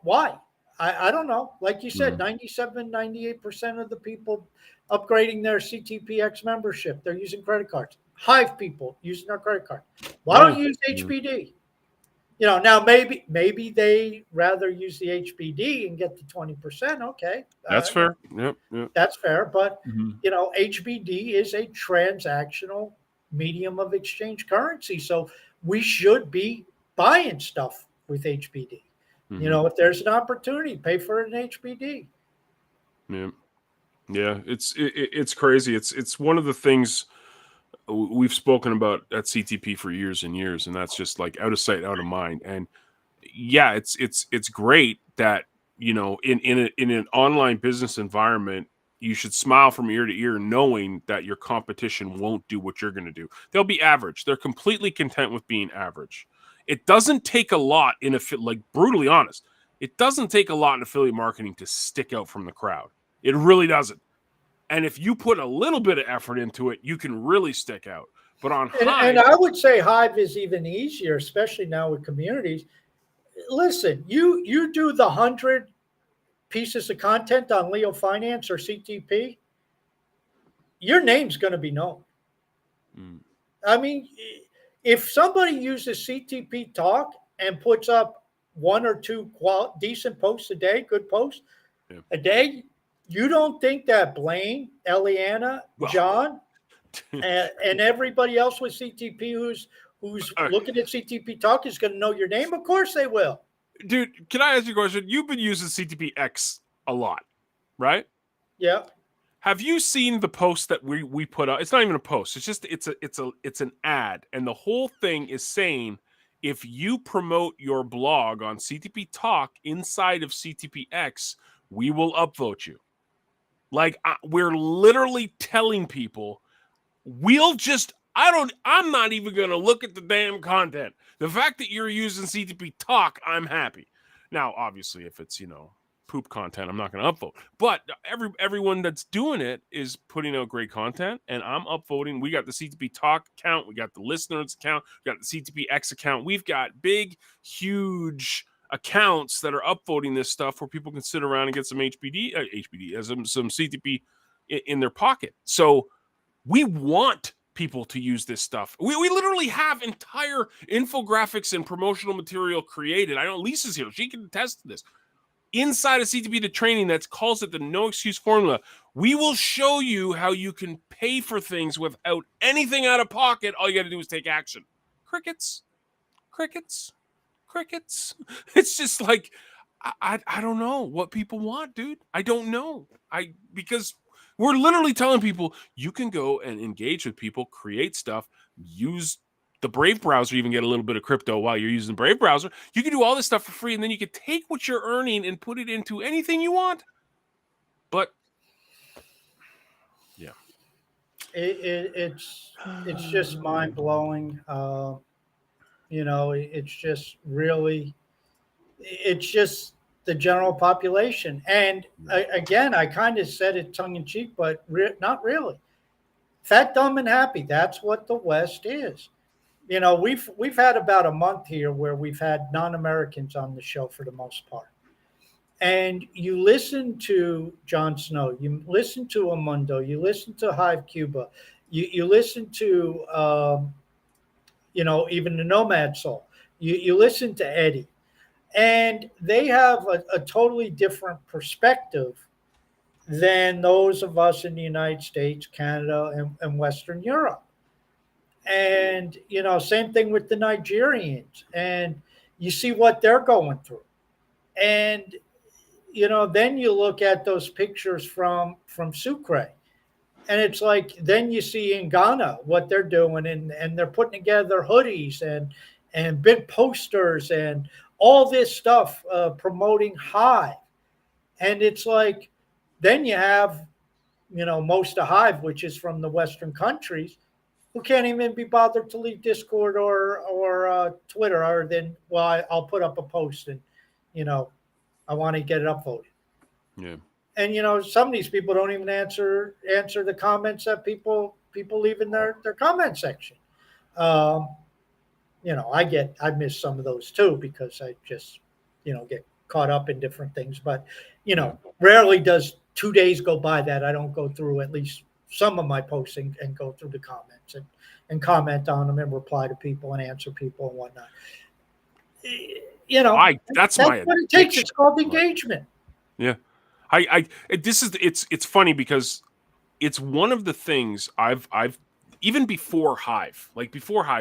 why? I don't know. Like you said, 97, 98% of the people upgrading their CTPX membership, they're using credit cards. Hive people using their credit card. Why don't you use HBD? Now maybe they rather use the HBD and get the 20%. Okay. That's fair. Yep. That's fair. But, HBD is a transactional medium of exchange currency. So we should be buying stuff with HBD. If there's an opportunity, pay for it in HBD. Yeah. It's crazy. It's one of the things we've spoken about at CTP for years and years, and that's just like out of sight, out of mind. And yeah, it's great that in an online business environment, you should smile from ear to ear, knowing that your competition won't do what you're going to do. They'll be average. They're completely content with being average. It doesn't take a lot brutally honest. It doesn't take a lot in affiliate marketing to stick out from the crowd. It really doesn't. And if you put a little bit of effort into it, you can really stick out. But on Hive, and I would say Hive is even easier, especially now with communities. Listen, you do the 100 pieces of content on Leo Finance or CTP, your name's going to be known. I mean, if somebody uses CTP Talk and puts up one or two decent posts a day, good posts Yeah. a day, you don't think that Blaine, Eliana, John, and everybody else with CTP who's looking at CTP Talk is going to know your name? Of course they will. Dude, can I ask you a question? You've been using CTPX a lot, right? Yeah. Have you seen the post that we put out? It's not even a post. It's just it's an ad, and the whole thing is saying if you promote your blog on CTP Talk inside of CTPX, we will upvote you. Like we're literally telling people we'll just I'm not even going to look at the damn content. The fact that you're using CTP Talk, I'm happy. Now, obviously, if it's, poop content, I'm not going to upvote. But everyone that's doing it is putting out great content, and I'm upvoting. We got the CTP Talk account. We got the listeners account. We got the CTPX account. We've got big, huge accounts that are upvoting this stuff where people can sit around and get some some CTP in their pocket. So we want people to use this stuff. We literally have entire infographics and promotional material created. I know Lisa's here. She can attest to this. Inside of CTP, the training that calls it the no excuse formula, we will show you how you can pay for things without anything out of pocket. All you got to do is take action. Crickets. It's just like, I don't know what people want, dude. I don't know. Because we're literally telling people you can go and engage with people, create stuff, use the Brave browser, even get a little bit of crypto while you're using the Brave browser. You can do all this stuff for free, and then you can take what you're earning and put it into anything you want. But yeah, it's just mind blowing. It's just really, it's just the general population. And again, I kind of said it tongue in cheek, but not really. Fat, dumb, and happy. That's what the West is. We've had about a month here where we've had non-Americans on the show for the most part. And you listen to Jon Snow, you listen to Amundo, you listen to Hive Cuba, you listen to, even the Nomad Soul, you listen to Eddie, and they have a totally different perspective than those of us in the United States, Canada, and Western Europe. And, same thing with the Nigerians. And you see what they're going through. And, then you look at those pictures from Sucre. And it's like, then you see in Ghana what they're doing. And they're putting together hoodies and big posters and all this stuff promoting Hive. And it's like, then you have, most of Hive, which is from the Western countries, who can't even be bothered to leave Discord or Twitter, other than, well, I'll put up a post and, I want to get it upvoted. Yeah. And some of these people don't even answer the comments that people leave in their comment section. I miss some of those too, because I just, get caught up in different things. But, rarely does 2 days go by that I don't go through at least some of my posts and go through the comments and comment on them and reply to people and answer people and whatnot. That's what it takes. It's called engagement. Yeah. It's funny because it's one of the things I've even before Hive,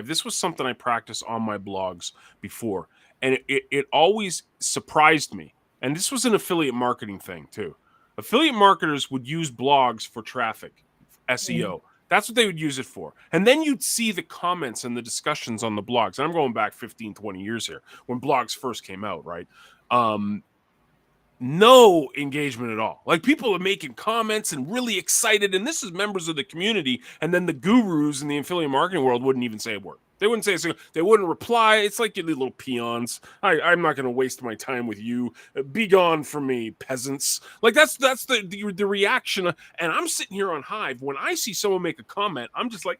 this was something I practiced on my blogs before. And it always surprised me. And this was an affiliate marketing thing too. Affiliate marketers would use blogs for traffic, SEO. Mm-hmm. That's what they would use it for. And then you'd see the comments and the discussions on the blogs. And I'm going back 15, 20 years here when blogs first came out, right? No engagement at all. Like, people are making comments and really excited. And this is members of the community. And then the gurus in the affiliate marketing world wouldn't even say a word. They wouldn't say a single, they wouldn't reply. It's like you little peons. I'm not going to waste my time with you. Be gone from me, peasants. Like, that's the reaction. And I'm sitting here on Hive. When I see someone make a comment, I'm just like,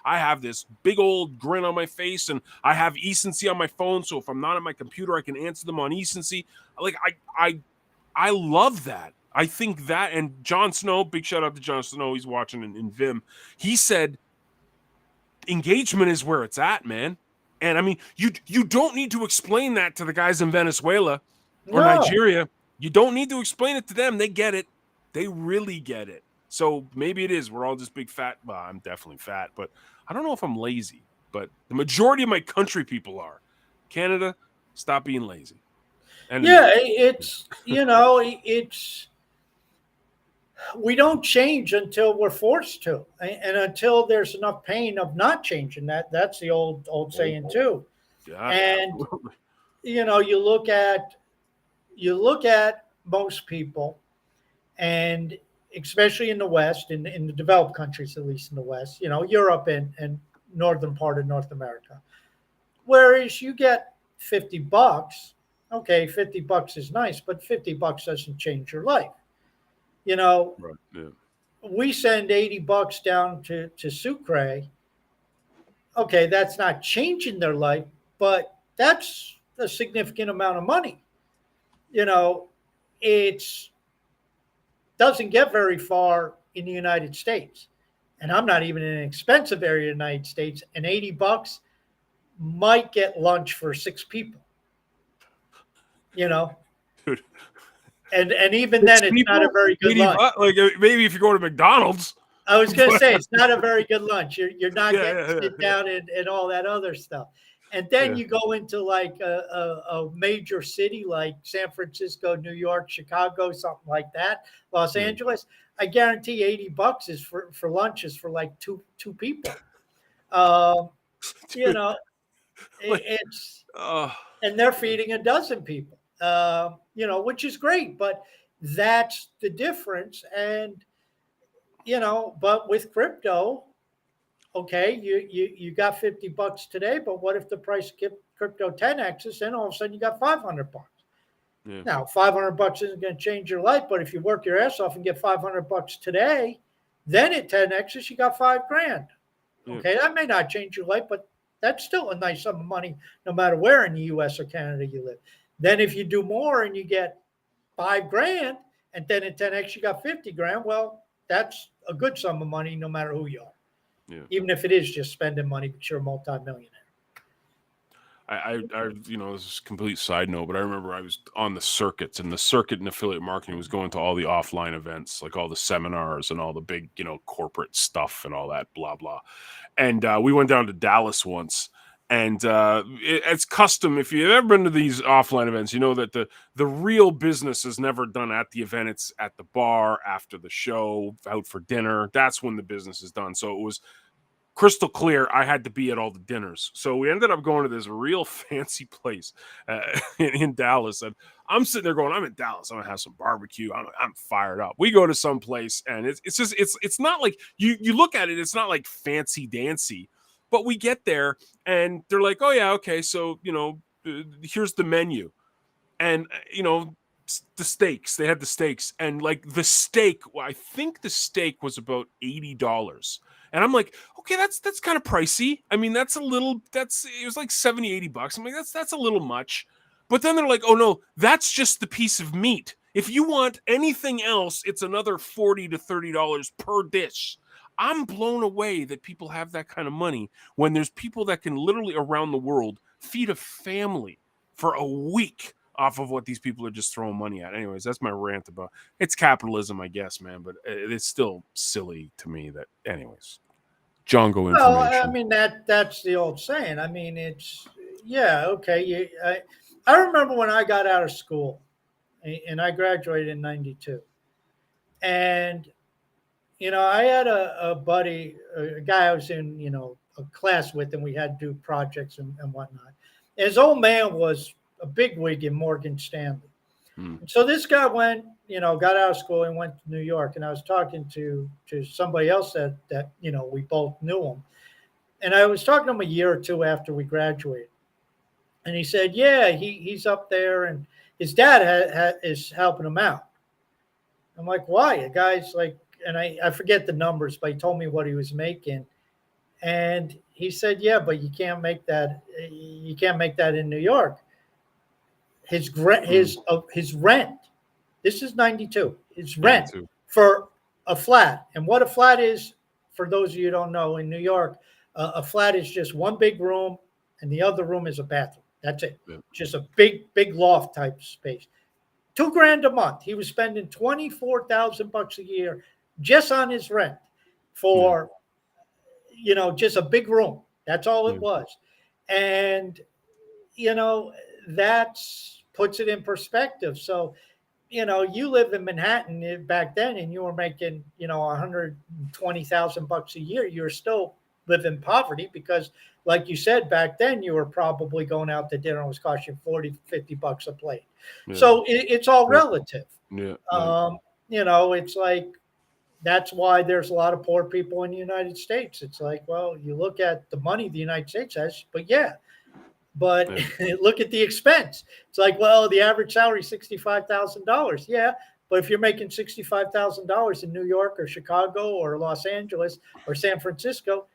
I have this big old grin on my face, and I have ecency on my phone. So if I'm not on my computer, I can answer them on ecency. Like, I love that. I think that, and Jon Snow, big shout out to Jon Snow. He's watching in Vim. He said, engagement is where it's at, man. And I mean, you don't need to explain that to the guys in Venezuela or No. Nigeria. You don't need to explain it to them. They get it. They really get it. So maybe it is. We're all just big fat. Well, I'm definitely fat, but I don't know if I'm lazy. But the majority of my country people are. Canada, stop being lazy. And it's it's we don't change until we're forced to, and until there's enough pain of not changing. That's the old saying too. Yeah, And absolutely. you look at most people, and especially in the West, in the developed countries, at least in the West, Europe and northern part of North America. Whereas you get $50, okay, $50 is nice, but $50 doesn't change your life. Right. Yeah. We send $80 down to Sucre. Okay, that's not changing their life, but that's a significant amount of money. It's doesn't get very far in the United States. And I'm not even in an expensive area of the United States. And $80 might get lunch for 6 people. Dude. And even then, it's not a very good lunch. Like maybe if you go to McDonald's. I was going to say it's not a very good lunch. You're not getting to sit yeah. down and all that other stuff. And then you go into like a major city like San Francisco, New York, Chicago, something like that, Los Angeles. I guarantee $80 is for lunch is for like two people. It's and they're feeding a dozen people. Which is great, but that's the difference. And but with crypto, okay, you got $50 today, but what if the price of crypto 10x's, then all of a sudden you got $500? Yeah. Now, $500 isn't going to change your life, but if you work your ass off and get $500 today, then at 10x's you got $5,000. Okay, that may not change your life, but that's still a nice sum of money, no matter where in the U.S. or Canada you live. Then if you do more and you get $5,000, and then at 10x you got $50,000, well, that's a good sum of money, no matter who you are. Yeah. Even if it is just spending money, but you're a multimillionaire. This is a complete side note, but I remember I was on the circuits, and the circuit in affiliate marketing was going to all the offline events, like all the seminars and all the big, corporate stuff and all that, blah, blah. And we went down to Dallas once. And it's custom. If you've ever been to these offline events, you know that the real business is never done at the event. It's at the bar, after the show, out for dinner. That's when the business is done. So it was crystal clear I had to be at all the dinners. So we ended up going to this real fancy place in Dallas. And I'm sitting there going, I'm in Dallas. I'm going to have some barbecue. I'm fired up. We go to some place, and it's not like you look at it. It's not like fancy dancy. But we get there, and they're like, oh, yeah, okay, so, here's the menu. And, the steaks. They had the steaks. And, like, the steak, I think the steak was about $80. And I'm like, okay, that's kind of pricey. I mean, it was like $70, $80. I'm like, that's a little much. But then they're like, oh, no, that's just the piece of meat. If you want anything else, it's another $40 to $30 per dish. I'm blown away that people have that kind of money when there's people that can literally around the world feed a family for a week off of what these people are just throwing money at. Anyways, that's my rant about it's capitalism, I guess, man, but it's still silly to me that, anyways, Django information. Well, I mean, that's the old saying. I mean, it's, okay. I remember when I got out of school, and I graduated in 92. And I had a buddy, a guy I was in, a class with, and we had to do projects and whatnot. His old man was a bigwig in Morgan Stanley. So this guy went, got out of school and went to New York. And I was talking to somebody else that we both knew him. And I was talking to him a year or two after we graduated. And he said, yeah, he's up there, and his dad is helping him out. I'm like, why? The guy's like, and I forget the numbers, but he told me what he was making. And he said, yeah, but you can't make that. You can't make that in New York. His rent, this is 92, his rent for a flat. And what a flat is, for those of you who don't know, in New York, a flat is just one big room and the other room is a bathroom. That's it. Yeah. Just a big loft type space. $2,000 a month. He was spending $24,000 a year just on his rent for, just a big room. That's all it was. And, that's puts it in perspective. So, you live in Manhattan back then and you were making, $120,000 a year. You're still living in poverty because, like you said, back then you were probably going out to dinner and it was costing you $40-50 a plate. Yeah. So it's all relative. Yeah. It's like, that's why there's a lot of poor people in the United States. It's like, well, you look at the money the United States has, but look at the expense. It's like, well, the average salary is $65,000. Yeah, but if you're making $65,000 in New York or Chicago or Los Angeles or San Francisco,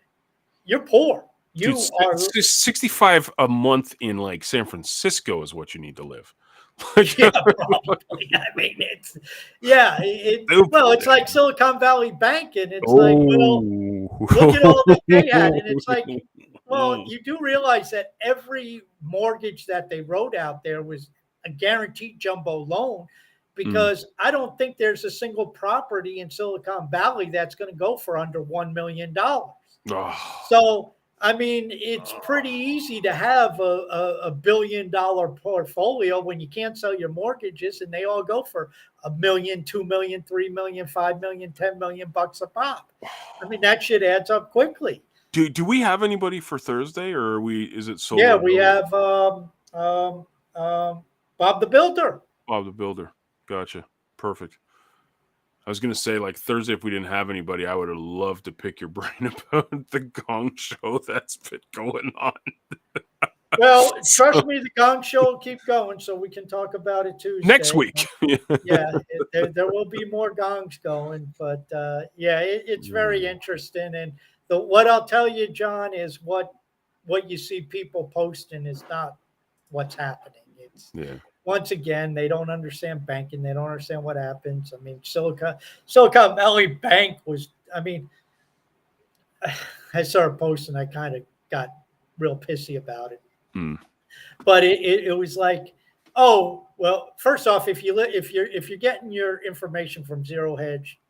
you're poor. You Dude, are 65 a month in like San Francisco is what you need to live. Yeah, probably. I mean, it's like Silicon Valley Bank, and it's like, well, look at all that they had, and it's like, well, you do realize that every mortgage that they wrote out there was a guaranteed jumbo loan, because I don't think there's a single property in Silicon Valley that's going to go for under $1 million. So, I mean, it's pretty easy to have a $1 billion portfolio when you can't sell your mortgages and they all go for $1 million, $2 million, $3 million, $5 million, $10 million bucks a pop. I mean, that shit adds up quickly. Do we have anybody for Thursday, or is it solo? Yeah, we have Bob the Builder. Bob the Builder. Gotcha. Perfect. I was going to say, like, Thursday, if we didn't have anybody, I would have loved to pick your brain about the Gong Show that's been going on. Well, trust me, the Gong Show will keep going, so we can talk about it Tuesday. Next week. There will be more gongs going, but it's very interesting. And what I'll tell you, John, is what you see people posting is not what's happening. It's once again, they don't understand banking. They don't understand what happens. I mean, Silicon Valley Bank was, I mean, I started posting, I kind of got real pissy about it. But it was like, oh, well, first off, if you're getting your information from Zero Hedge,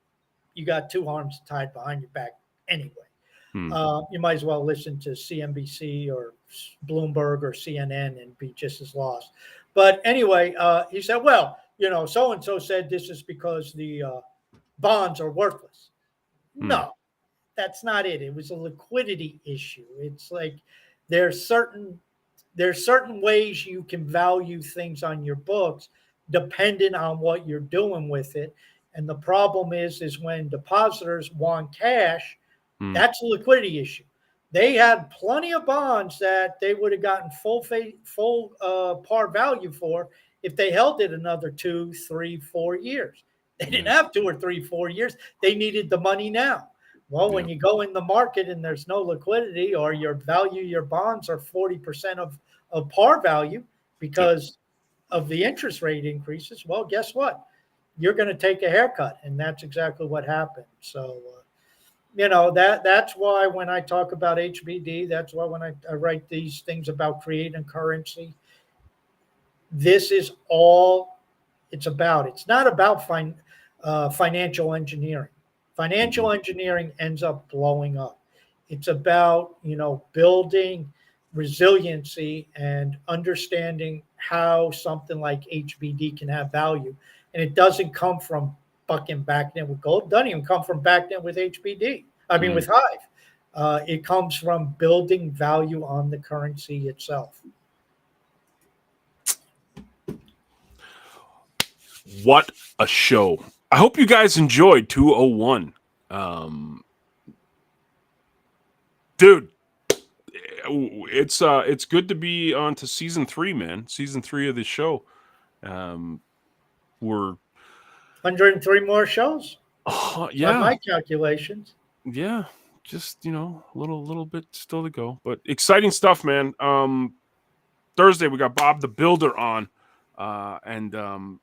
you got two arms tied behind your back anyway. You might as well listen to CNBC or Bloomberg or CNN and be just as lost. But anyway, he said, well, so-and-so said this is because the bonds are worthless. No, that's not it. It was a liquidity issue. It's like there's certain ways you can value things on your books depending on what you're doing with it. And the problem is when depositors want cash, that's a liquidity issue. They had plenty of bonds that they would have gotten full par value for if they held it another 2, 3, 4 years. They didn't have 2 or 3, 4 years. They needed the money now. Well, when you go in the market and there's no liquidity, or your bonds are 40% of par value because of the interest rate increases, well, guess what? You're going to take a haircut, and that's exactly what happened. So, that's why when I talk about HBD, that's why when I write these things about creating currency, this is all it's about. It's not about financial engineering. Financial engineering ends up blowing up. It's about, building resiliency and understanding how something like HBD can have value. And it doesn't come from fucking back in with gold. It doesn't even come from back in with HBD. I mean, with Hive. It comes from building value on the currency itself. What a show. I hope you guys enjoyed 201. Dude, it's good to be on to season 3, man. Season 3 of the show. We're 103 more shows. By my calculations. Yeah, just a little bit still to go, but exciting stuff, man. Thursday we got Bob the Builder on, and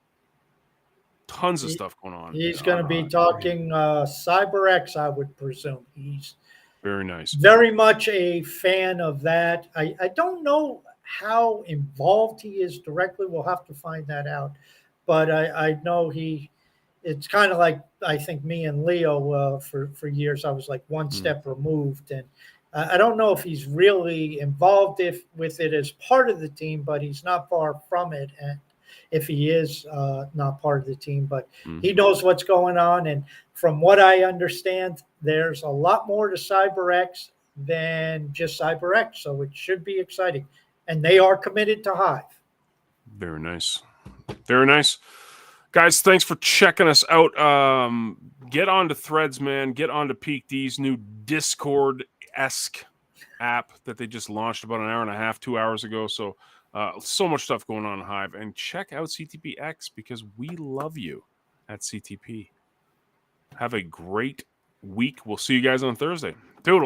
tons of stuff going on. He's going to be talking CyberX, I would presume. Very nice. Very much a fan of that. I don't know how involved he is directly. We'll have to find that out. But I know it's kind of like, I think me and Leo, for years, I was like one step removed. And I don't know if he's really involved with it as part of the team, but he's not far from it. And if he is not part of the team, but he knows what's going on. And from what I understand, there's a lot more to CyberX than just CyberX. So it should be exciting. And they are committed to Hive. Very nice. Very nice. Guys, thanks for checking us out. Get on to Threads, man. Get on to Peak D's new Discord-esque app that they just launched about an hour and a half, 2 hours ago. So much stuff going on in Hive. And check out CTPX because we love you at CTP. Have a great week. We'll see you guys on Thursday.